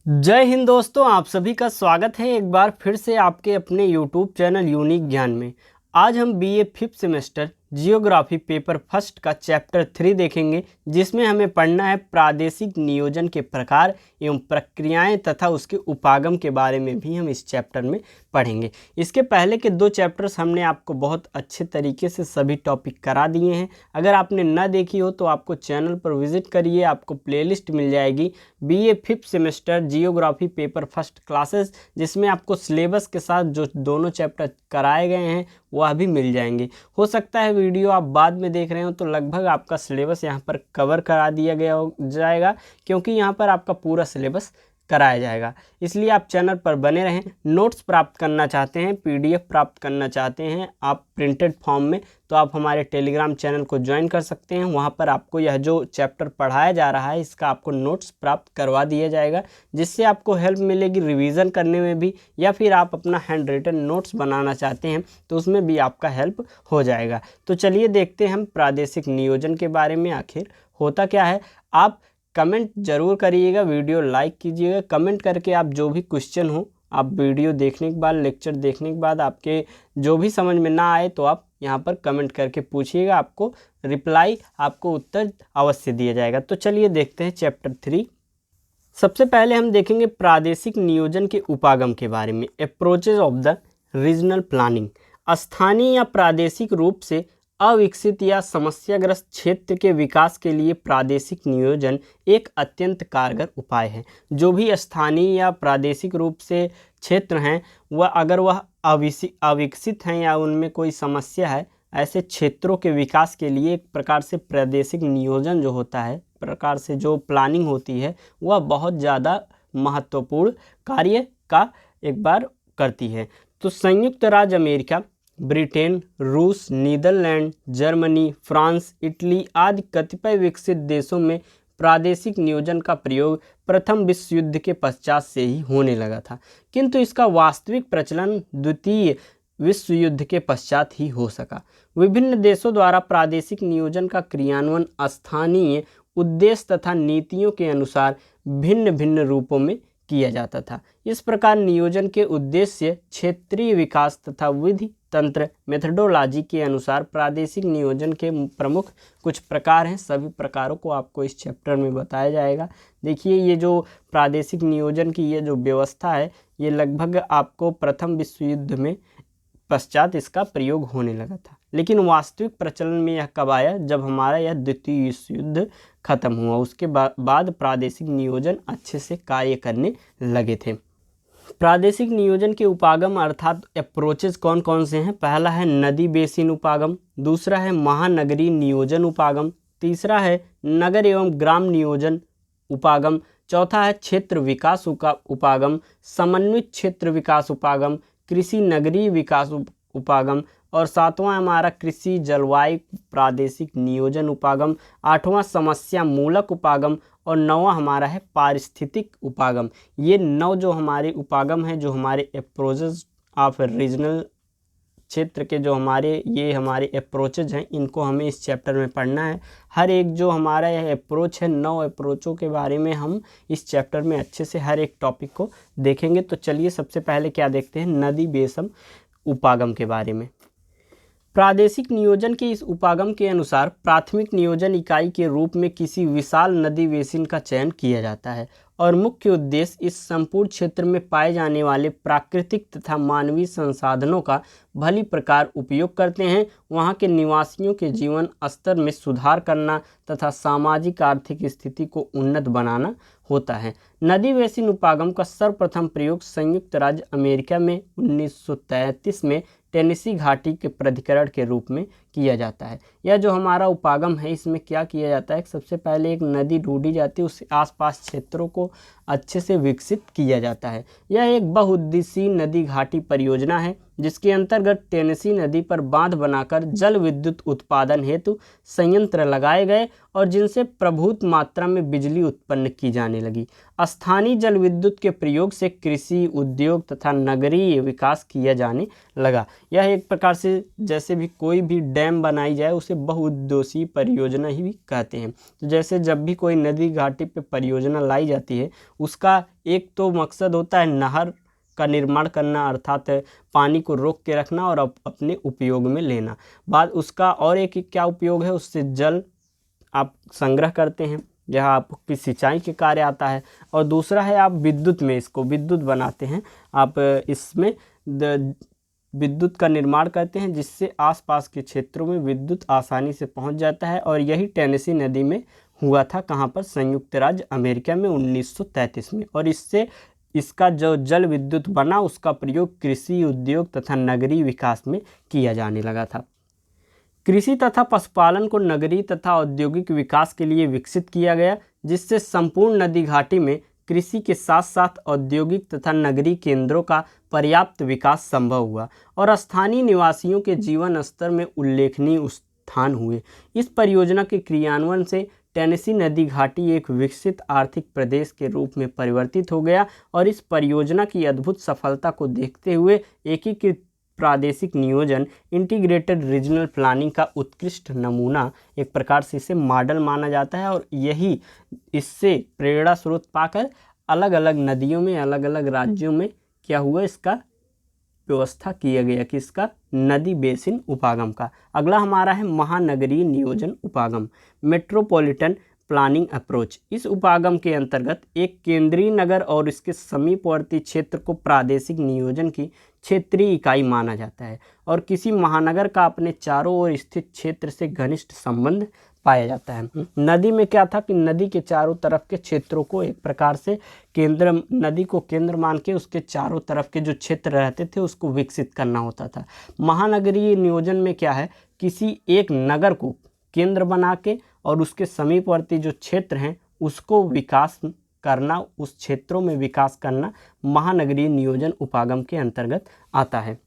जय हिंद दोस्तों, आप सभी का स्वागत है एक बार फिर से आपके अपने यूट्यूब चैनल यूनिक ज्ञान में। आज हम BA 5th semester geography paper first का चैप्टर 3 देखेंगे, जिसमें हमें पढ़ना है प्रादेशिक नियोजन के प्रकार एवं प्रक्रियाएं तथा उसके उपागम के बारे में भी हम इस चैप्टर में पढ़ेंगे। इसके पहले के 2 चैप्टर्स हमने आपको बहुत अच्छे तरीके से सभी टॉपिक करा दिए हैं। अगर आपने न देखी हो तो आपको चैनल पर विजिट करिए, आपको प्लेलिस्ट मिल जाएगी BA 5th semester geography paper first classes, जिसमें आपको सिलेबस के साथ जो दोनों चैप्टर कराए गए हैं वह भी मिल जाएंगे। हो सकता है वीडियो आप बाद में देख रहे हो तो लगभग आपका सिलेबस यहाँ पर कवर करा दिया गया हो जाएगा, क्योंकि यहाँ पर आपका पूरा सिलेबस कराया जाएगा। इसलिए आप चैनल पर बने रहें। नोट्स प्राप्त करना चाहते हैं, पीडीएफ प्राप्त करना चाहते हैं आप प्रिंटेड फॉर्म में, तो आप हमारे टेलीग्राम चैनल को ज्वाइन कर सकते हैं। वहां पर आपको यह जो चैप्टर पढ़ाया जा रहा है इसका आपको नोट्स प्राप्त करवा दिया जाएगा, जिससे आपको हेल्प मिलेगी रिवीजन करने में भी, या फिर आप अपना हैंड रिटन नोट्स बनाना चाहते हैं तो उसमें भी आपका हेल्प हो जाएगा। तो चलिए देखते हैं हम प्रादेशिक नियोजन के बारे में आखिर होता क्या है। आप कमेंट जरूर करिएगा, वीडियो लाइक कीजिएगा। कमेंट करके आप जो भी क्वेश्चन हो, आप वीडियो देखने के बाद, लेक्चर देखने के बाद आपके जो भी समझ में ना आए तो आप यहाँ पर कमेंट करके पूछिएगा, आपको रिप्लाई, आपको उत्तर अवश्य दिया जाएगा। तो चलिए देखते हैं चैप्टर 3। सबसे पहले हम देखेंगे प्रादेशिक नियोजन के उपागम के बारे में। Approaches of the regional planning. स्थानीय या प्रादेशिक रूप से अविकसित या समस्याग्रस्त क्षेत्र के विकास के लिए प्रादेशिक नियोजन एक अत्यंत कारगर उपाय है। जो भी स्थानीय या प्रादेशिक रूप से क्षेत्र हैं वह अगर वह अविकसित हैं या उनमें कोई समस्या है, ऐसे क्षेत्रों के विकास के लिए एक प्रकार से प्रादेशिक नियोजन जो होता है, प्रकार से जो प्लानिंग होती है, वह बहुत ज़्यादा महत्वपूर्ण कार्य का एक बार करती है। तो संयुक्त राज्य अमेरिका, ब्रिटेन, रूस, नीदरलैंड, जर्मनी, फ्रांस, इटली आदि कतिपय विकसित देशों में प्रादेशिक नियोजन का प्रयोग प्रथम विश्व युद्ध के पश्चात से ही होने लगा था, किंतु इसका वास्तविक प्रचलन द्वितीय विश्व युद्ध के पश्चात ही हो सका। विभिन्न देशों द्वारा प्रादेशिक नियोजन का क्रियान्वयन स्थानीय उद्देश्य तथा नीतियों के अनुसार भिन्न भिन्न रूपों में किया जाता था। इस प्रकार नियोजन के उद्देश्य, क्षेत्रीय विकास तथा विधि तंत्र मेथडोलॉजी के अनुसार प्रादेशिक नियोजन के प्रमुख कुछ प्रकार हैं। सभी प्रकारों को आपको इस चैप्टर में बताया जाएगा। देखिए, ये जो प्रादेशिक नियोजन की ये जो व्यवस्था है, ये लगभग आपको प्रथम विश्व युद्ध में पश्चात इसका प्रयोग होने लगा था, लेकिन वास्तविक प्रचलन में यह कब आया, जब हमारा यह द्वितीय विश्व युद्ध खत्म हुआ। उसके बाद प्रादेशिक नियोजन अच्छे से कार्य करने लगे थे। प्रादेशिक नियोजन के उपागम अर्थात अप्रोचेज कौन कौन से हैं। पहला है नदी बेसिन उपागम, दूसरा है महानगरीय नियोजन उपागम, तीसरा है नगर एवं ग्राम नियोजन उपागम, चौथा है क्षेत्र विकास उपागम, समन्वित क्षेत्र विकास उपागम, कृषि नगरीय विकास उपागम, और सातवां हमारा कृषि जलवायु प्रादेशिक नियोजन उपागम, आठवां समस्या मूलक उपागम, और नौवां हमारा है पारिस्थितिक उपागम। ये 9 जो हमारे उपागम हैं, जो हमारे अप्रोचेज ऑफ रीजनल क्षेत्र के जो हमारे अप्रोचेज हैं, इनको हमें इस चैप्टर में पढ़ना है। हर एक जो हमारा यह अप्रोच है, 9 अप्रोचों के बारे में हम इस चैप्टर में अच्छे से हर एक टॉपिक को देखेंगे। तो चलिए सबसे पहले क्या देखते हैं, नदी बेसिन उपागम के बारे में। प्रादेशिक नियोजन के इस उपागम के अनुसार प्राथमिक नियोजन इकाई के रूप में किसी विशाल नदी बेसिन का चयन किया जाता है, और मुख्य उद्देश्य इस संपूर्ण क्षेत्र में पाए जाने वाले प्राकृतिक तथा मानवीय संसाधनों का भली प्रकार उपयोग करते हैं, वहां के निवासियों के जीवन स्तर में सुधार करना तथा सामाजिक आर्थिक स्थिति को उन्नत बनाना होता है। नदी बेसिन उपागम का सर्वप्रथम प्रयोग संयुक्त राज्य अमेरिका में 1933 में टेनेसी घाटी के प्राधिकरण के रूप में किया जाता है। यह जो हमारा उपागम है, इसमें क्या किया जाता है, सबसे पहले एक नदी ढूंढी जाती है, उसके आसपास क्षेत्रों को अच्छे से विकसित किया जाता है। यह एक बहुउद्देशीय नदी घाटी परियोजना है जिसके अंतर्गत टेनेसी नदी पर बांध बनाकर जल विद्युत उत्पादन हेतु संयंत्र लगाए गए और जिनसे प्रभुत मात्रा में बिजली उत्पन्न की जाने लगी। स्थानीय जल विद्युत के प्रयोग से कृषि, उद्योग तथा नगरीय विकास किया जाने लगा। यह एक प्रकार से जैसे भी कोई भी डैम बनाई जाए उसे बहुउद्देशीय परियोजना ही भी कहते हैं। तो जैसे जब भी कोई नदी घाटी पे परियोजना लाई जाती है, उसका एक तो मकसद होता है नहर का निर्माण करना, अर्थात पानी को रोक के रखना और अपने उपयोग में लेना। बाद उसका और एक क्या उपयोग है, उससे जल आप संग्रह करते हैं, यह आपकी सिंचाई के कार्य आता है। और दूसरा है आप विद्युत में इसको विद्युत बनाते हैं, आप इसमें विद्युत का निर्माण करते हैं जिससे आसपास के क्षेत्रों में विद्युत आसानी से पहुंच जाता है। और यही टेनेसी नदी में हुआ था, कहाँ पर, संयुक्त राज्य अमेरिका में 1933 में। और इससे इसका जो जल विद्युत बना उसका प्रयोग कृषि, उद्योग तथा नगरीय विकास में किया जाने लगा था। कृषि तथा पशुपालन को नगरीय तथा औद्योगिक विकास के लिए विकसित किया गया, जिससे संपूर्ण नदी घाटी में कृषि के साथ साथ औद्योगिक तथा नगरीय केंद्रों का पर्याप्त विकास संभव हुआ और स्थानीय निवासियों के जीवन स्तर में उल्लेखनीय उत्थान हुए। इस परियोजना के क्रियान्वयन से टेनेसी नदी घाटी एक विकसित आर्थिक प्रदेश के रूप में परिवर्तित हो गया और इस परियोजना की अद्भुत सफलता को देखते हुए एकीकृत प्रादेशिक नियोजन, इंटीग्रेटेड रीजनल प्लानिंग का उत्कृष्ट नमूना, एक प्रकार से इसे मॉडल माना जाता है। और यही इससे प्रेरणा स्रोत पाकर अलग अलग नदियों में, अलग अलग राज्यों में क्या हुआ, इसका व्यवस्था किया गया कि इसका नदी बेसिन उपागम का। अगला हमारा है महानगरीय नियोजन उपागम, मेट्रोपॉलिटन प्लानिंग अप्रोच। इस उपागम के अंतर्गत एक केंद्रीय नगर और इसके समीपवर्ती क्षेत्र को प्रादेशिक नियोजन की क्षेत्रीय इकाई माना जाता है और किसी महानगर का अपने चारों ओर स्थित क्षेत्र से घनिष्ठ संबंध पाया जाता है। नदी में क्या था कि नदी के चारों तरफ के क्षेत्रों को एक प्रकार से नदी को केंद्र मान के उसके चारों तरफ के जो क्षेत्र रहते थे उसको विकसित करना होता था। महानगरीय नियोजन में क्या है, किसी एक नगर को केंद्र बना के और उसके समीपवर्ती जो क्षेत्र हैं उसको विकास करना, उस क्षेत्रों में विकास करना महानगरीय नियोजन उपागम के अंतर्गत आता है।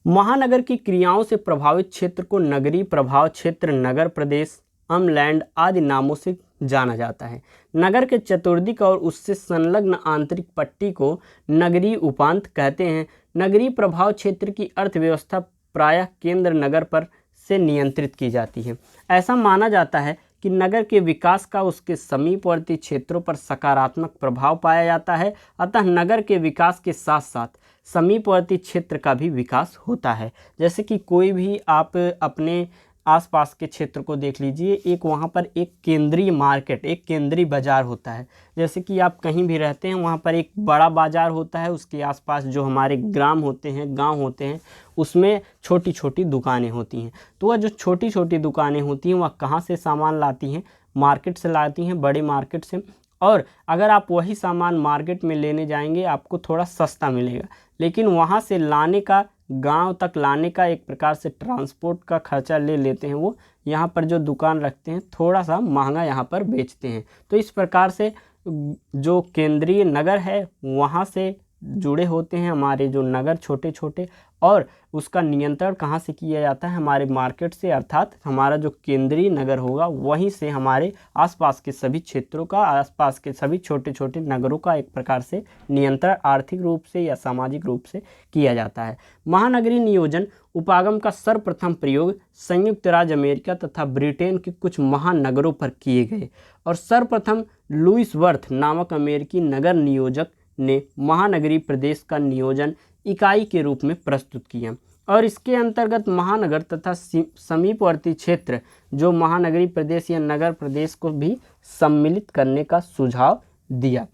महानगर की क्रियाओं से प्रभावित क्षेत्र को नगरीय प्रभाव क्षेत्र, नगर प्रदेश, अमलैंड आदि नामों से जाना जाता है। नगर के चतुर्दिक और उससे संलग्न आंतरिक पट्टी को नगरीय उपांत कहते हैं। नगरीय प्रभाव क्षेत्र की अर्थव्यवस्था प्रायः केंद्र नगर पर से नियंत्रित की जाती है। ऐसा माना जाता है कि नगर के विकास का उसके समीपवर्ती क्षेत्रों पर सकारात्मक प्रभाव पाया जाता है, अतः नगर के विकास के साथ साथ समीपवर्ती क्षेत्र का भी विकास होता है। जैसे कि कोई भी आप अपने आसपास के क्षेत्र को देख लीजिए, एक वहाँ पर एक केंद्रीय मार्केट, एक केंद्रीय बाज़ार होता है। जैसे कि आप कहीं भी रहते हैं वहाँ पर एक बड़ा बाज़ार होता है, उसके आसपास जो हमारे ग्राम होते हैं, गांव होते हैं, उसमें छोटी छोटी दुकानें होती हैं। तो वह जो छोटी छोटी दुकानें होती हैं वह कहाँ से सामान लाती हैं, मार्केट से लाती हैं, बड़ी मार्केट से। और अगर आप वही सामान मार्केट में लेने जाएंगे आपको थोड़ा सस्ता मिलेगा, लेकिन वहाँ से लाने का, गांव तक लाने का एक प्रकार से ट्रांसपोर्ट का खर्चा ले लेते हैं। वो यहाँ पर जो दुकान रखते हैं थोड़ा सा महंगा यहाँ पर बेचते हैं। तो इस प्रकार से जो केंद्रीय नगर है वहाँ से जुड़े होते हैं हमारे जो नगर छोटे छोटे, और उसका नियंत्रण कहाँ से किया जाता है, हमारे मार्केट से, अर्थात हमारा जो केंद्रीय नगर होगा वहीं से हमारे आसपास के सभी क्षेत्रों का, आसपास के सभी छोटे छोटे नगरों का एक प्रकार से नियंत्रण आर्थिक रूप से या सामाजिक रूप से किया जाता है। महानगरीय नियोजन उपागम का सर्वप्रथम प्रयोग संयुक्त राज्य अमेरिका तथा ब्रिटेन के कुछ महानगरों पर किए गए और सर्वप्रथम लुईस वर्थ नामक अमेरिकी नगर नियोजक ने महानगरीय प्रदेश का नियोजन इकाई के रूप में प्रस्तुत किया और इसके अंतर्गत महानगर तथा समीपवर्ती क्षेत्र जो महानगरीय प्रदेश या नगर प्रदेश को भी सम्मिलित करने का सुझाव दिया।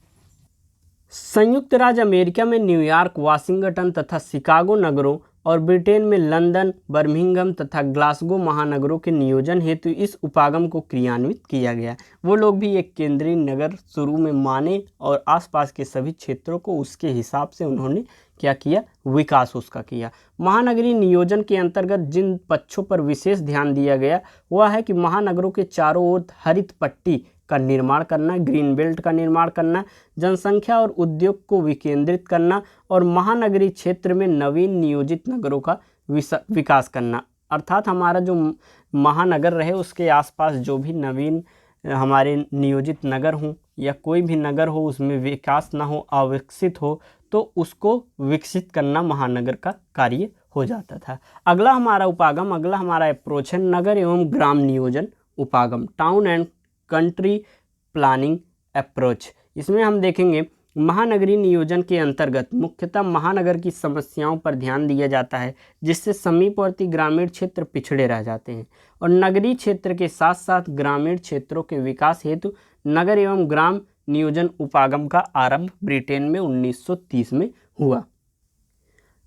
संयुक्त राज्य अमेरिका में न्यूयॉर्क, वाशिंगटन तथा शिकागो नगरों और ब्रिटेन में लंदन, बर्मिंघम तथा ग्लासगो महानगरों के नियोजन हेतु इस उपागम को क्रियान्वित किया गया। वो लोग भी एक केंद्रीय नगर शुरू में माने और आसपास के सभी क्षेत्रों को उसके हिसाब से उन्होंने क्या किया, विकास उसका किया। महानगरीय नियोजन के अंतर्गत जिन पक्षों पर विशेष ध्यान दिया गया वह है कि महानगरों के चारों ओर हरित पट्टी का निर्माण करना, ग्रीन बेल्ट का निर्माण करना, जनसंख्या और उद्योग को विकेंद्रित करना और महानगरीय क्षेत्र में नवीन नियोजित नगरों का विकास करना। अर्थात हमारा जो महानगर रहे उसके आसपास जो भी नवीन हमारे नियोजित नगर हों या कोई भी नगर हो उसमें विकास ना हो, अविकसित हो, तो उसको विकसित करना महानगर का कार्य हो जाता था। अगला हमारा अप्रोच है नगर एवं ग्राम नियोजन उपागम, town and country planning approach. इसमें हम देखेंगे महानगरीय नियोजन के अंतर्गत मुख्यतः महानगर की समस्याओं पर ध्यान दिया जाता है, जिससे समीपवर्ती ग्रामीण क्षेत्र पिछड़े रह जाते हैं, और नगरीय क्षेत्र के साथ साथ ग्रामीण क्षेत्रों के विकास हेतु नगर एवं ग्राम नियोजन उपागम का आरंभ ब्रिटेन में 1930 में हुआ।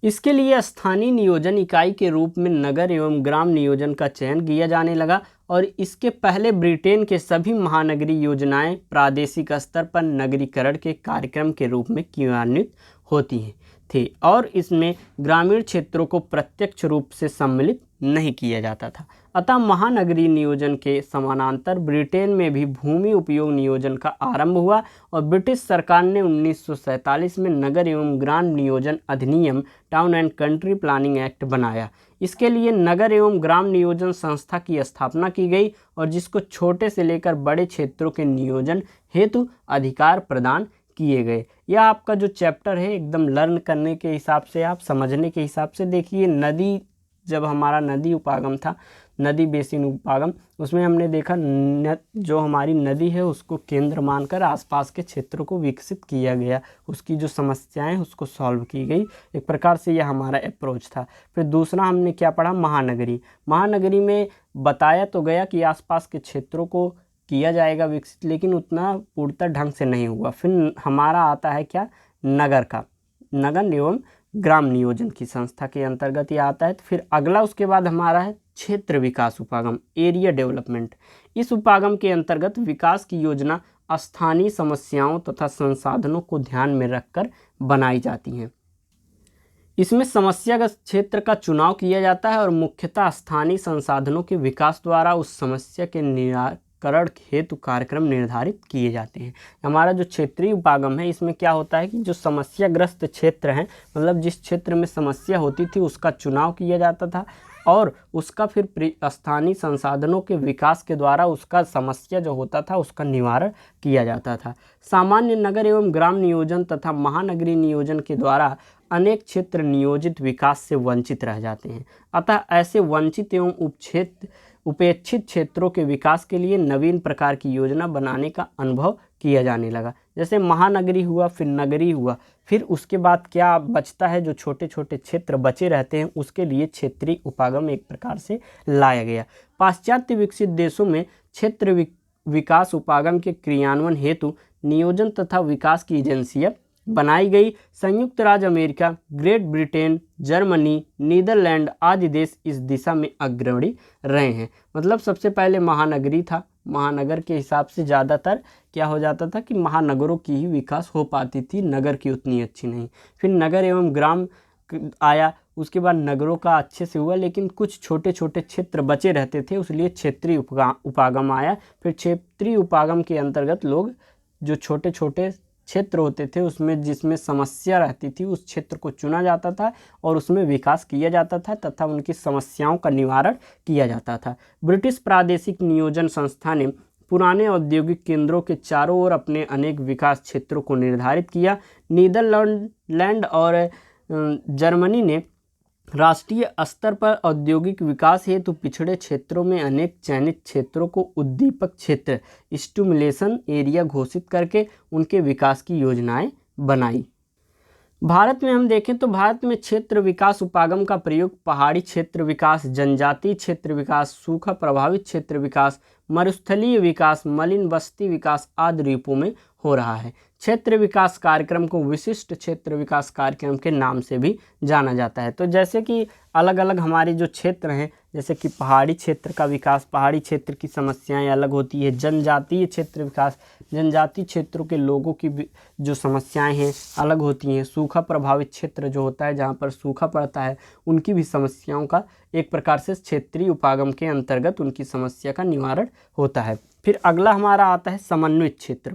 इसके लिए स्थानीय नियोजन इकाई के रूप में नगर एवं ग्राम नियोजन का चयन किया जाने लगा, और इसके पहले ब्रिटेन के सभी महानगरीय योजनाएं प्रादेशिक स्तर पर नगरीकरण के कार्यक्रम के रूप में क्रियान्वित होती थी, और इसमें ग्रामीण क्षेत्रों को प्रत्यक्ष रूप से सम्मिलित नहीं किया जाता था। अतः महानगरीय नियोजन के समानांतर ब्रिटेन में भी भूमि उपयोग नियोजन का आरंभ हुआ, और ब्रिटिश सरकार ने 1947 में नगर एवं ग्राम नियोजन अधिनियम, town and country planning act बनाया। इसके लिए नगर एवं ग्राम नियोजन संस्था की स्थापना की गई, और जिसको छोटे से लेकर बड़े क्षेत्रों के नियोजन हेतु अधिकार प्रदान किए गए। यह आपका जो चैप्टर है एकदम लर्न करने के हिसाब से, आप समझने के हिसाब से देखिए। नदी, जब हमारा नदी उपागम था, नदी बेसिन उपागम, उसमें हमने देखा जो हमारी नदी है उसको केंद्र मानकर आसपास के क्षेत्रों को विकसित किया गया, उसकी जो समस्याएं उसको सॉल्व की गई। एक प्रकार से यह हमारा अप्रोच था। फिर दूसरा हमने क्या पढ़ा, महानगरी में बताया तो गया कि आसपास के क्षेत्रों को किया जाएगा विकसित, लेकिन उतना पूर्णतः ढंग से नहीं हुआ। फिर हमारा आता है क्या, नगर एवं ग्राम नियोजन की संस्था के अंतर्गत ये आता है। तो फिर अगला उसके बाद हमारा है क्षेत्र विकास उपागम, एरिया डेवलपमेंट। इस उपागम के अंतर्गत विकास की योजना स्थानीय समस्याओं तथा संसाधनों को ध्यान में रखकर बनाई जाती हैं। इसमें समस्याग्रस्त क्षेत्र का चुनाव किया जाता है और मुख्यतः स्थानीय संसाधनों के विकास द्वारा उस समस्या के निराकरण हेतु कार्यक्रम निर्धारित किए जाते हैं। हमारा जो क्षेत्रीय उपागम है, इसमें क्या होता है कि जो समस्याग्रस्त क्षेत्र हैं, मतलब जिस क्षेत्र में समस्या होती थी उसका चुनाव किया जाता था, और उसका फिर स्थानीय संसाधनों के विकास के द्वारा उसका समस्या जो होता था उसका निवारण किया जाता था। सामान्य नगर एवं ग्राम नियोजन तथा महानगरीय नियोजन के द्वारा अनेक क्षेत्र नियोजित विकास से वंचित रह जाते हैं। अतः ऐसे वंचित एवं उपेक्षित क्षेत्रों के विकास के लिए नवीन प्रकार की योजना बनाने का अनुभव किया जाने लगा। जैसे महानगरी हुआ, फिर नगरी हुआ, फिर उसके बाद क्या बचता है, जो छोटे छोटे क्षेत्र बचे रहते हैं उसके लिए क्षेत्रीय उपागम एक प्रकार से लाया गया। पाश्चात्य विकसित देशों में क्षेत्र विकास उपागम के क्रियान्वयन हेतु नियोजन तथा विकास की एजेंसियां बनाई गई। संयुक्त राज्य America, Great Britain, Germany, Netherlands आदि देश इस दिशा में अग्रणी रहे हैं। मतलब सबसे पहले महानगरी था, महानगर के हिसाब से ज़्यादातर क्या हो जाता था कि महानगरों की ही विकास हो पाती थी, नगर की उतनी अच्छी नहीं। फिर नगर एवं ग्राम आया, उसके बाद नगरों का अच्छे से हुआ, लेकिन कुछ छोटे छोटे क्षेत्र बचे रहते थे, इसलिए क्षेत्रीय उपागम आया। फिर क्षेत्रीय उपागम के अंतर्गत लोग जो छोटे छोटे क्षेत्र होते थे उसमें जिसमें समस्या रहती थी उस क्षेत्र को चुना जाता था और उसमें विकास किया जाता था तथा उनकी समस्याओं का निवारण किया जाता था। ब्रिटिश प्रादेशिक नियोजन संस्था ने पुराने औद्योगिक केंद्रों के चारों ओर अपने अनेक विकास क्षेत्रों को निर्धारित किया। नीदरलैंड और जर्मनी ने राष्ट्रीय स्तर पर औद्योगिक विकास हेतु पिछड़े क्षेत्रों में अनेक चयनित क्षेत्रों को उद्दीपक क्षेत्र, स्टिमुलेशन एरिया घोषित करके उनके विकास की योजनाएं बनाई। भारत में हम देखें तो भारत में क्षेत्र विकास उपागम का प्रयोग पहाड़ी क्षेत्र विकास, जनजातीय क्षेत्र विकास, सूखा प्रभावित क्षेत्र विकास, मरुस्थलीय विकास, मलिन बस्ती विकास आदि रूपों में हो रहा है। क्षेत्र विकास कार्यक्रम को विशिष्ट क्षेत्र विकास कार्यक्रम के नाम से भी जाना जाता है। तो जैसे कि अलग अलग हमारे जो क्षेत्र हैं, जैसे कि पहाड़ी क्षेत्र का विकास, पहाड़ी क्षेत्र की समस्याएं अलग होती है। जनजातीय क्षेत्र विकास, जनजातीय क्षेत्रों के लोगों की जो समस्याएं हैं अलग होती हैं। सूखा प्रभावित क्षेत्र जो होता है, जहाँ पर सूखा पड़ता है, उनकी भी समस्याओं का एक प्रकार से क्षेत्रीय उपागम के अंतर्गत उनकी समस्या का निवारण होता है। फिर अगला हमारा आता है समन्वित क्षेत्र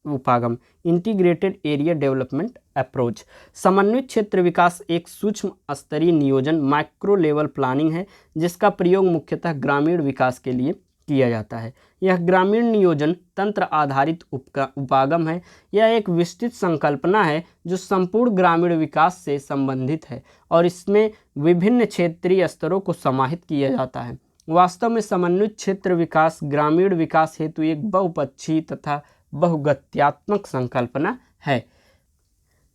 उपागम, इंटीग्रेटेड एरिया डेवलपमेंट अप्रोच। समन्वित क्षेत्र विकास एक सूक्ष्म स्तरीय नियोजन माइक्रो लेवल प्लानिंग है जिसका प्रयोग मुख्यतः ग्रामीण विकास के लिए किया जाता है। यह ग्रामीण नियोजन तंत्र आधारित उपागम है। यह एक विस्तृत संकल्पना है जो संपूर्ण ग्रामीण विकास से संबंधित है और इसमें विभिन्न क्षेत्रीय स्तरों को समाहित किया जाता है। वास्तव में समन्वित क्षेत्र विकास ग्रामीण विकास हेतु एक बहुपक्षीय तथा बहुगत्यात्मक संकल्पना है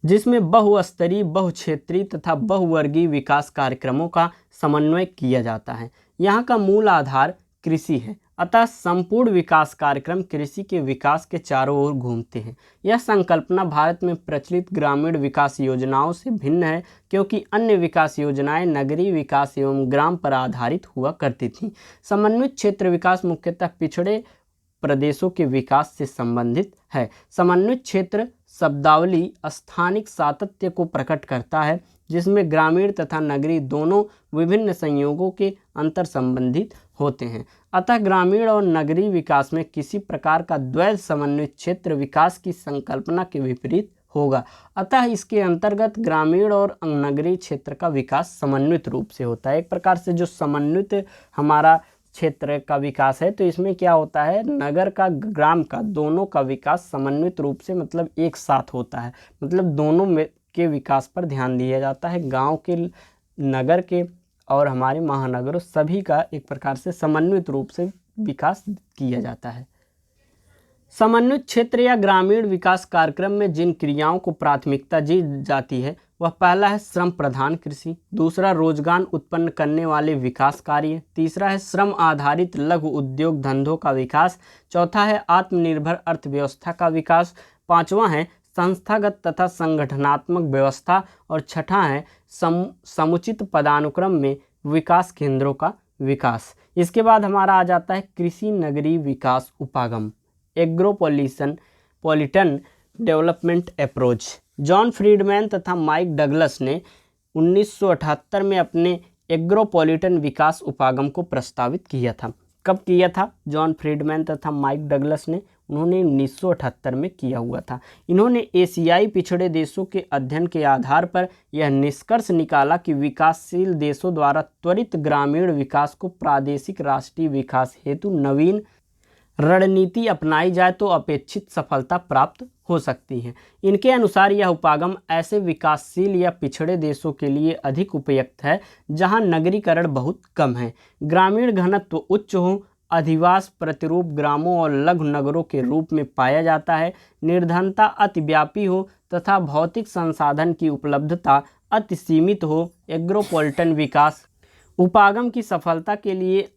जिसमें बहुस्तरीय, बहुक्षेत्रीय तथा बहुवर्गीय विकास कार्यक्रमों का समन्वय किया जाता है। यहाँ का मूल आधार कृषि है, अतः संपूर्ण विकास कार्यक्रम कृषि के विकास के चारों ओर घूमते हैं। यह संकल्पना भारत में प्रचलित ग्रामीण विकास योजनाओं से भिन्न है क्योंकि अन्य विकास योजनाएं नगरीय विकास एवं ग्राम पर आधारित हुआ करती थीं। समन्वित क्षेत्र विकास मुख्यतः पिछड़े प्रदेशों के विकास से संबंधित है। समन्वित क्षेत्र शब्दावली स्थानिक सातत्य को प्रकट करता है जिसमें ग्रामीण तथा नगरीय दोनों विभिन्न संयोगों के अंतर संबंधित होते हैं। अतः ग्रामीण और नगरीय विकास में किसी प्रकार का द्वैध समन्वित क्षेत्र विकास की संकल्पना के विपरीत होगा। अतः इसके अंतर्गत ग्रामीण और नगरीय क्षेत्र का विकास समन्वित रूप से होता है। एक प्रकार से जो समन्वित हमारा क्षेत्र का विकास है तो इसमें क्या होता है, नगर का ग्राम का दोनों का विकास समन्वित रूप से मतलब एक साथ होता है। मतलब दोनों में के विकास पर ध्यान दिया जाता है। गांव के, नगर के और हमारे महानगरों सभी का एक प्रकार से समन्वित रूप से विकास किया जाता है। समन्वित क्षेत्र या ग्रामीण विकास कार्यक्रम में जिन क्रियाओं को प्राथमिकता दी जाती है वह पहला है श्रम प्रधान कृषि, दूसरा रोजगार उत्पन्न करने वाले विकास कार्य, तीसरा है श्रम आधारित लघु उद्योग धंधों का विकास, चौथा है आत्मनिर्भर अर्थव्यवस्था का विकास, पांचवा है संस्थागत तथा संगठनात्मक व्यवस्था और छठा है समुचित पदानुक्रम में विकास केंद्रों का विकास। इसके बाद हमारा आ जाता है कृषि नगरीय विकास उपागम, एग्रोपॉलिटन डेवलपमेंट अप्रोच। जॉन फ्रीडमैन तथा माइक डगलस ने 1978 में अपने एग्रोपॉलिटन विकास उपागम को प्रस्तावित किया था। कब किया था जॉन फ्रीडमैन तथा माइक डगलस ने? उन्होंने 1978 में किया हुआ था। इन्होंने एशियाई पिछड़े देशों के अध्ययन के आधार पर यह निष्कर्ष निकाला कि विकासशील देशों द्वारा त्वरित ग्रामीण विकास को प्रादेशिक राष्ट्रीय विकास हेतु नवीन रणनीति अपनाई जाए तो अपेक्षित सफलता प्राप्त हो सकती है। इनके अनुसार यह उपागम ऐसे विकासशील या पिछड़े देशों के लिए अधिक उपयुक्त है जहां नगरीकरण बहुत कम है, ग्रामीण घनत्व उच्च हो, अधिवास प्रतिरूप ग्रामों और लघु नगरों के रूप में पाया जाता है, निर्धनता अतिव्यापी हो तथा भौतिक संसाधन की उपलब्धता अति सीमित हो। एग्रोपॉलिटन विकास उपागम की सफलता के लिए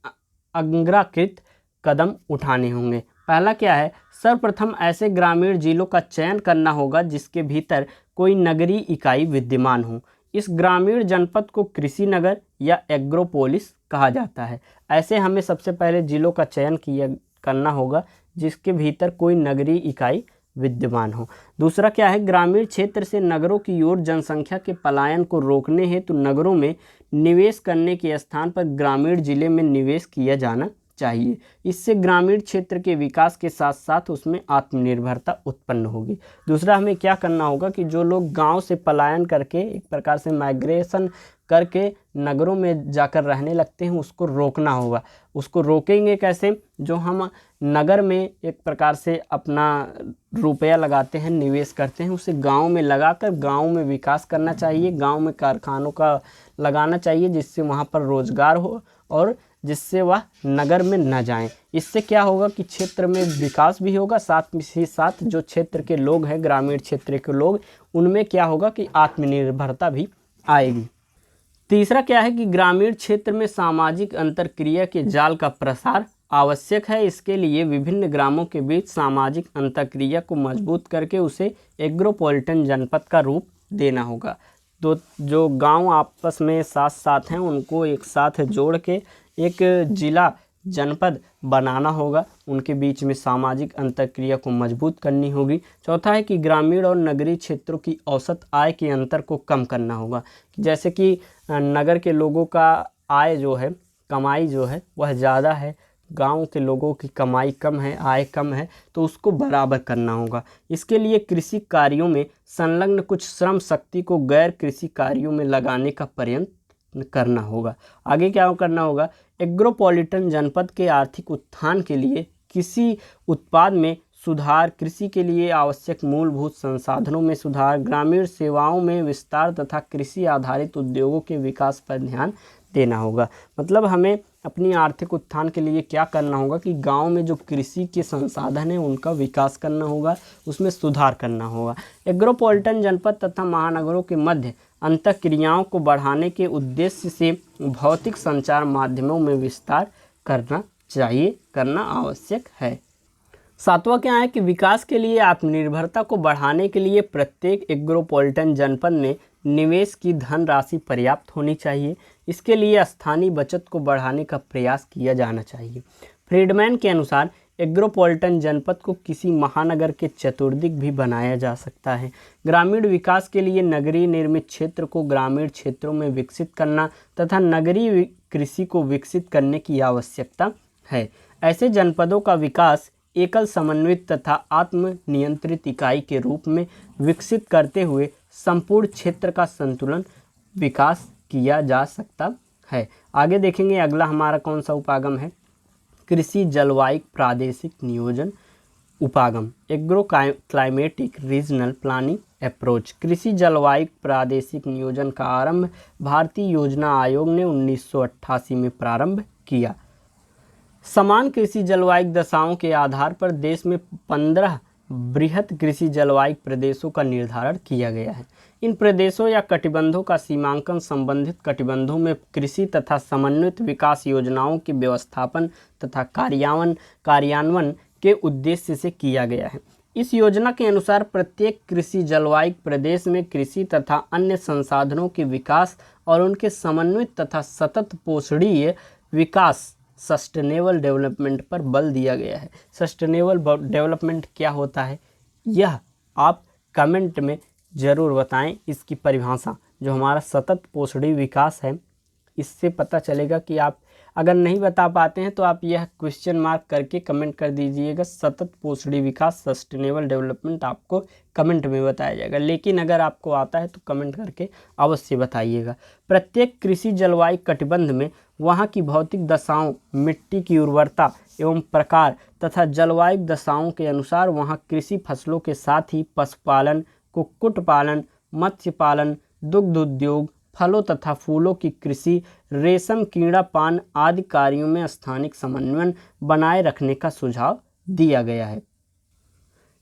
अग्राकृत कदम उठाने होंगे। पहला क्या है, सर्वप्रथम ऐसे ग्रामीण जिलों का चयन करना होगा जिसके भीतर कोई नगरीय इकाई विद्यमान हो। इस ग्रामीण जनपद को कृषि नगर या एग्रोपोलिस कहा जाता है। ऐसे हमें सबसे पहले जिलों का चयन करना होगा जिसके भीतर कोई नगरीय इकाई विद्यमान हो। दूसरा क्या है, ग्रामीण क्षेत्र से नगरों की ओर जनसंख्या के पलायन को रोकने हेतु नगरों में निवेश करने के स्थान पर ग्रामीण जिले में निवेश किया जाना चाहिए। इससे ग्रामीण क्षेत्र के विकास के साथ साथ उसमें आत्मनिर्भरता उत्पन्न होगी। दूसरा हमें क्या करना होगा कि जो लोग गांव से पलायन करके एक प्रकार से माइग्रेशन करके नगरों में जाकर रहने लगते हैं उसको रोकना होगा। उसको रोकेंगे कैसे? जो हम नगर में एक प्रकार से अपना रुपया लगाते हैं, निवेश करते हैं, उसे गांव में लगाकर गांव में विकास करना चाहिए। गांव में कारखानों का लगाना चाहिए जिससे वहां पर रोजगार हो और जिससे वह नगर में न जाएं। इससे क्या होगा कि क्षेत्र में विकास भी होगा, साथ ही साथ जो क्षेत्र के लोग हैं, ग्रामीण क्षेत्र के लोग, उनमें क्या होगा कि आत्मनिर्भरता भी आएगी। तीसरा क्या है कि ग्रामीण क्षेत्र में सामाजिक अंतरक्रिया के जाल का प्रसार आवश्यक है। इसके लिए विभिन्न ग्रामों के बीच सामाजिक अंतरक्रिया को मजबूत करके उसे एग्रोपॉलिटन जनपद का रूप देना होगा। तो जो गांव आपस में साथ साथ हैं उनको एक साथ जोड़ के एक जिला जनपद बनाना होगा, उनके बीच में सामाजिक अंतरक्रिया को मजबूत करनी होगी। चौथा है कि ग्रामीण और नगरीय क्षेत्रों की औसत आय के अंतर को कम करना होगा। जैसे कि नगर के लोगों का आय जो है, कमाई जो है वह ज़्यादा है, गांव के लोगों की कमाई कम है, आय कम है, तो उसको बराबर करना होगा। इसके लिए कृषि कार्यों में संलग्न कुछ श्रम शक्ति को गैर कृषि कार्यों में लगाने का प्रयत्न करना होगा। आगे क्या करना होगा, एग्रोपॉलिटन जनपद के आर्थिक उत्थान के लिए कृषि उत्पाद में सुधार, कृषि के लिए आवश्यक मूलभूत संसाधनों में सुधार, ग्रामीण सेवाओं में विस्तार तथा कृषि आधारित उद्योगों के विकास पर ध्यान देना होगा। मतलब हमें अपनी आर्थिक उत्थान के लिए क्या करना होगा कि गांव में जो कृषि के संसाधन हैं उनका विकास करना होगा, उसमें सुधार करना होगा। एग्रोपॉलिटन जनपद तथा महानगरों के मध्य अंतःक्रियाओं को बढ़ाने के उद्देश्य से भौतिक संचार माध्यमों में विस्तार करना चाहिए, करना आवश्यक है। सातवां क्या है कि विकास के लिए आत्मनिर्भरता को बढ़ाने के लिए प्रत्येक एग्रोपॉलिटन जनपद में निवेश की धनराशि पर्याप्त होनी चाहिए। इसके लिए स्थानीय बचत को बढ़ाने का प्रयास किया जाना चाहिए। फ्रीडमैन के अनुसार एग्रोपॉलिटन जनपद को किसी महानगर के चतुर्दिक भी बनाया जा सकता है। ग्रामीण विकास के लिए नगरीय निर्मित क्षेत्र को ग्रामीण क्षेत्रों में विकसित करना तथा नगरीय कृषि को विकसित करने की आवश्यकता है। ऐसे जनपदों का विकास एकल समन्वित तथा आत्मनियंत्रित इकाई के रूप में विकसित करते हुए संपूर्ण क्षेत्र का संतुलन विकास किया जा सकता है। आगे देखेंगे अगला हमारा कौन सा उपागम है, कृषि जलवायु प्रादेशिक नियोजन उपागम, agro climatic regional planning approach. कृषि जलवायु प्रादेशिक नियोजन का आरंभ भारतीय योजना आयोग ने 1988 में प्रारंभ किया। समान कृषि जलवायु दशाओं के आधार पर देश में 15 बृहत कृषि जलवायु प्रदेशों का निर्धारण किया गया है। इन प्रदेशों या कटिबंधों का सीमांकन संबंधित कटिबंधों में कृषि तथा समन्वित विकास योजनाओं के व्यवस्थापन तथा कार्यान्वयन के उद्देश्य से किया गया है। इस योजना के अनुसार प्रत्येक कृषि जलवायु प्रदेश में कृषि तथा अन्य संसाधनों के विकास और उनके समन्वित तथा सतत पोषणीय विकास सस्टेनेबल डेवलपमेंट पर बल दिया गया है। सस्टेनेबल डेवलपमेंट क्या होता है, यह आप कमेंट में ज़रूर बताएं। इसकी परिभाषा जो हमारा सतत पोषणीय विकास है, इससे पता चलेगा कि आप अगर नहीं बता पाते हैं तो आप यह क्वेश्चन मार्क करके कमेंट कर दीजिएगा। सतत पोषणीय विकास सस्टेनेबल डेवलपमेंट आपको कमेंट में बताया जाएगा, लेकिन अगर आपको आता है तो कमेंट करके अवश्य बताइएगा। प्रत्येक कृषि जलवायु कटिबंध में वहाँ की भौतिक दशाओं, मिट्टी की उर्वरता एवं प्रकार तथा जलवायु दशाओं के अनुसार वहाँ कृषि फसलों के साथ ही पशुपालन, कुक्कुट पालन, मत्स्य पालन, दुग्ध उद्योग, फलों तथा फूलों की कृषि, रेशम कीड़ा पालन आदि कार्यों में स्थानिक समन्वय बनाए रखने का सुझाव दिया गया है।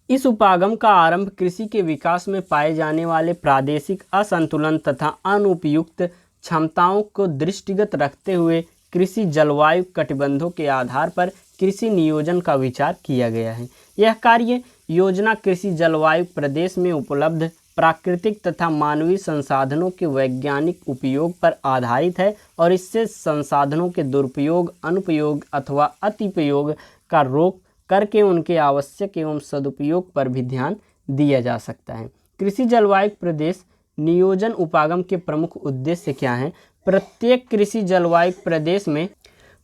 इस उपागम का आरंभ कृषि के विकास में पाए जाने वाले प्रादेशिक असंतुलन तथा अनुपयुक्त क्षमताओं को दृष्टिगत रखते हुए कृषि जलवायु कटिबंधों के आधार पर कृषि नियोजन का विचार किया गया है। यह कार्य योजना कृषि जलवायु प्रदेश में उपलब्ध प्राकृतिक तथा मानवीय संसाधनों के वैज्ञानिक उपयोग पर आधारित है और इससे संसाधनों के दुरुपयोग, अनुपयोग अथवा अतिप्रयोग का रोक करके उनके आवश्यक एवं सदुपयोग पर भी ध्यान दिया जा सकता है। कृषि जलवायु प्रदेश नियोजन उपागम के प्रमुख उद्देश्य क्या हैं? प्रत्येक कृषि जलवायु प्रदेश में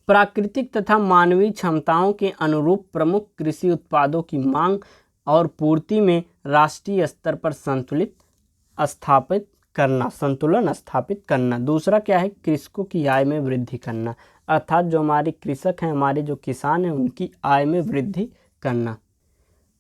प्राकृतिक तथा मानवीय क्षमताओं के अनुरूप प्रमुख कृषि उत्पादों की मांग और पूर्ति में राष्ट्रीय स्तर पर संतुलन स्थापित करना। दूसरा क्या है? कृषकों की आय में वृद्धि करना, अर्थात जो हमारे कृषक हैं, हमारे जो किसान हैं, उनकी आय में वृद्धि करना।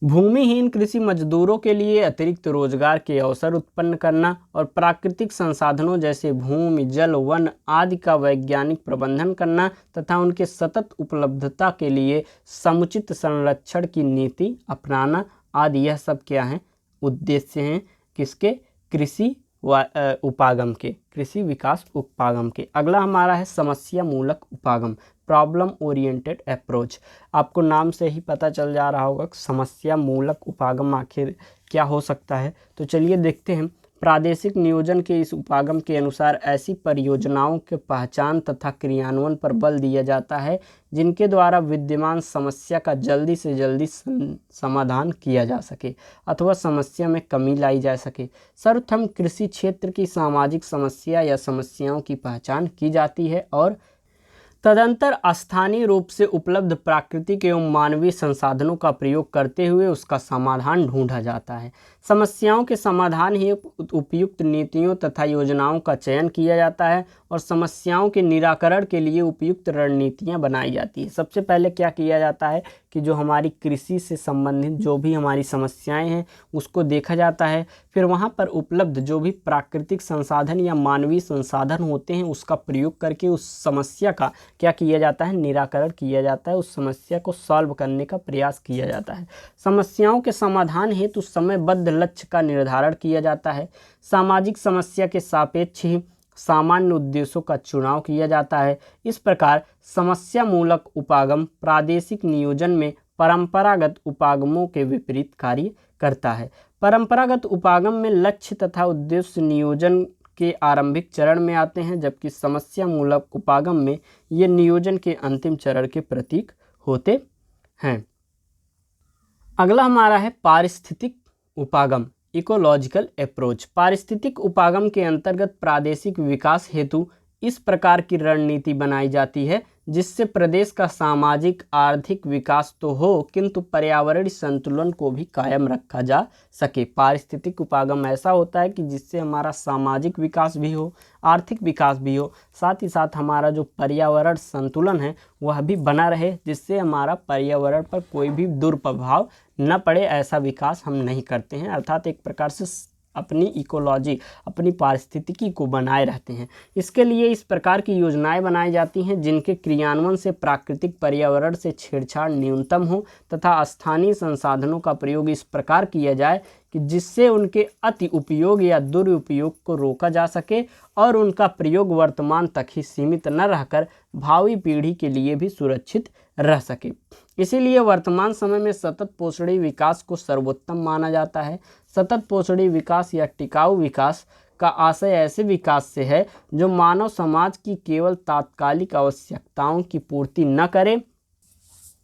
भूमिहीन कृषि मजदूरों के लिए अतिरिक्त रोजगार के अवसर उत्पन्न करना और प्राकृतिक संसाधनों जैसे भूमि, जल, वन आदि का वैज्ञानिक प्रबंधन करना तथा उनके सतत उपलब्धता के लिए समुचित संरक्षण की नीति अपनाना आदि, यह सब क्या हैं? उद्देश्य हैं किसके? कृषि उपागम के, कृषि विकास उपागम के। अगला हमारा है समस्या मूलक उपागम, प्रॉब्लम ओरिएंटेड अप्रोच। आपको नाम से ही पता चल जा रहा होगा समस्या मूलक उपागम आखिर क्या हो सकता है। तो चलिए देखते हैं। प्रादेशिक नियोजन के इस उपागम के अनुसार ऐसी परियोजनाओं के पहचान तथा क्रियान्वयन पर बल दिया जाता है जिनके द्वारा विद्यमान समस्या का जल्दी से जल्दी समाधान किया जा सके अथवा समस्या में कमी लाई जा सके। सर्वप्रथम कृषि क्षेत्र की सामाजिक समस्या या समस्याओं की पहचान की जाती है और तदंतर स्थानीय रूप से उपलब्ध प्राकृतिक एवं मानवीय संसाधनों का प्रयोग करते हुए उसका समाधान ढूंढा जाता है। समस्याओं के समाधान ही उपयुक्त नीतियों तथा योजनाओं का चयन किया जाता है और समस्याओं के निराकरण के लिए उपयुक्त रणनीतियां बनाई जाती है। सबसे पहले क्या किया जाता है कि जो हमारी कृषि से संबंधित जो भी हमारी समस्याएं हैं उसको देखा जाता है। फिर वहां पर उपलब्ध जो भी प्राकृतिक संसाधन या मानवीय संसाधन होते हैं उसका प्रयोग करके उस समस्या का क्या किया जाता है, निराकरण किया जाता है। उस समस्या को सॉल्व करने का प्रयास किया जाता है। समस्याओं के समाधान हेतु समयबद्ध लक्ष्य का निर्धारण किया जाता है। सामाजिक समस्या के सापेक्ष ही सामान्य उद्देश्यों का चुनाव किया जाता है। इस प्रकार समस्या मूलक उपागम प्रादेशिक नियोजन में परंपरागत उपागमों के विपरीत कार्य करता है। परंपरागत उपागम में लक्ष्य तथा उद्देश्य नियोजन के आरंभिक चरण में आते हैं, जबकि समस्या मूलक उपागम में ये नियोजन के अंतिम चरण के प्रतीक होते हैं। अगला हमारा है पारिस्थितिक उपागम, इकोलॉजिकल अप्रोच। पारिस्थितिक उपागम के अंतर्गत प्रादेशिक विकास हेतु इस प्रकार की रणनीति बनाई जाती है जिससे प्रदेश का सामाजिक आर्थिक विकास तो हो किंतु पर्यावरणीय संतुलन को भी कायम रखा जा सके। पारिस्थितिक उपागम ऐसा होता है कि जिससे हमारा सामाजिक विकास भी हो, आर्थिक विकास भी हो, साथ ही साथ हमारा जो पर्यावरण संतुलन है वह भी बना रहे, जिससे हमारा पर्यावरण पर कोई भी दुष्प्रभाव न पड़े। ऐसा विकास हम नहीं करते हैं, अर्थात एक प्रकार से अपनी इकोलॉजी, अपनी पारिस्थितिकी को बनाए रहते हैं। इसके लिए इस प्रकार की योजनाएं बनाई जाती हैं जिनके क्रियान्वयन से प्राकृतिक पर्यावरण से छेड़छाड़ न्यूनतम हो तथा स्थानीय संसाधनों का प्रयोग इस प्रकार किया जाए कि जिससे उनके अति उपयोग या दुरुपयोग को रोका जा सके और उनका प्रयोग वर्तमान तक ही सीमित न रहकर भावी पीढ़ी के लिए भी सुरक्षित रह सके। इसीलिए वर्तमान समय में सतत पोषणीय विकास को सर्वोत्तम माना जाता है। सतत पोषणीय विकास या टिकाऊ विकास का आशय ऐसे विकास से है जो मानव समाज की केवल तात्कालिक आवश्यकताओं की पूर्ति न करे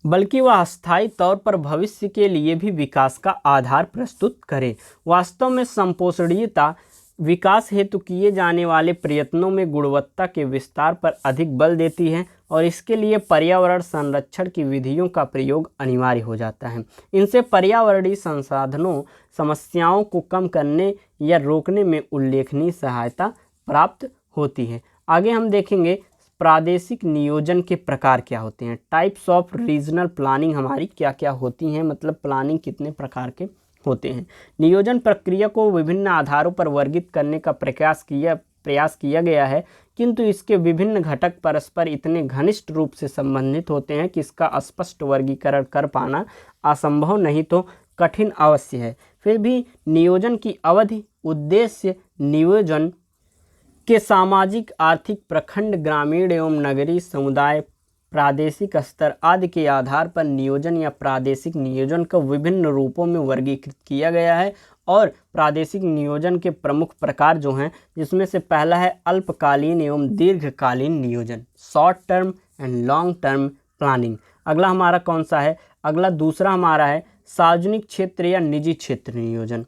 बल्कि वह अस्थायी तौर पर भविष्य के लिए भी विकास का आधार प्रस्तुत करे। वास्तव में संपोषणीयता विकास हेतु किए जाने वाले प्रयत्नों में गुणवत्ता के विस्तार पर अधिक बल देती है और इसके लिए पर्यावरण संरक्षण की विधियों का प्रयोग अनिवार्य हो जाता है। इनसे पर्यावरणीय संसाधनों समस्याओं को कम करने या रोकने में उल्लेखनीय सहायता प्राप्त होती है। आगे हम देखेंगे प्रादेशिक नियोजन के प्रकार क्या होते हैं, टाइप्स ऑफ रीजनल प्लानिंग हमारी क्या क्या होती हैं, मतलब प्लानिंग कितने प्रकार के होते हैं। नियोजन प्रक्रिया को विभिन्न आधारों पर वर्गीकृत करने का प्रयास किया गया है, किंतु इसके विभिन्न घटक परस्पर इतने घनिष्ठ रूप से संबंधित होते हैं कि इसका स्पष्ट वर्गीकरण कर पाना असंभव नहीं तो कठिन अवश्य है। फिर भी नियोजन की अवधि, उद्देश्य, नियोजन के सामाजिक, आर्थिक, प्रखंड, ग्रामीण एवं नगरीय समुदाय, प्रादेशिक स्तर आदि के आधार पर नियोजन या प्रादेशिक नियोजन को विभिन्न रूपों में वर्गीकृत किया गया है। और प्रादेशिक नियोजन के प्रमुख प्रकार जो हैं, जिसमें से पहला है अल्पकालीन एवं दीर्घकालीन नियोजन, short term and long term planning. अगला हमारा कौन सा है, अगला दूसरा हमारा है सार्वजनिक क्षेत्र या निजी क्षेत्र नियोजन,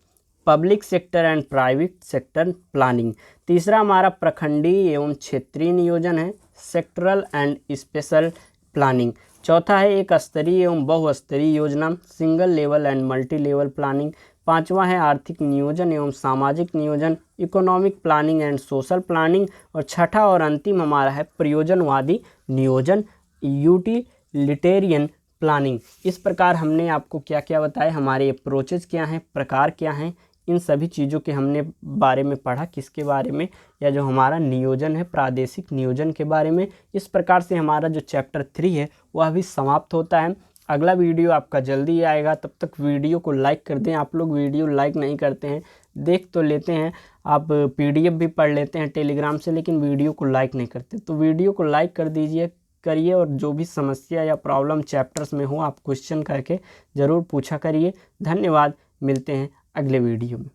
public sector and private sector planning. तीसरा हमारा प्रखंडीय एवं क्षेत्रीय नियोजन है, सेक्टरल एंड स्पेशल प्लानिंग। चौथा है एक स्तरीय एवं बहुस्तरीय योजना, single level and multi level planning. पांचवा है आर्थिक नियोजन एवं सामाजिक नियोजन, economic planning and social planning. और छठा और अंतिम हमारा है प्रयोजनवादी नियोजन, यूटिलिटेरियन प्लानिंग। इस प्रकार हमने आपको क्या क्या बताया, हमारे अप्रोचेज क्या हैं, प्रकार क्या हैं, इन सभी चीज़ों के हमने बारे में पढ़ा। किसके बारे में, या जो हमारा नियोजन है प्रादेशिक नियोजन के बारे में। इस प्रकार से हमारा जो चैप्टर 3 है वह भी समाप्त होता है। अगला वीडियो आपका जल्दी आएगा, तब तक वीडियो को लाइक कर दें। आप लोग वीडियो लाइक नहीं करते हैं, देख तो लेते हैं, आप PDF भी पढ़ लेते हैं टेलीग्राम से, लेकिन वीडियो को लाइक नहीं करते। तो वीडियो को लाइक कर दीजिए, करिए, और जो भी समस्या या प्रॉब्लम चैप्टर्स में हो आप क्वेश्चन करके ज़रूर पूछा करिए। धन्यवाद, मिलते हैं अगले वीडियो में।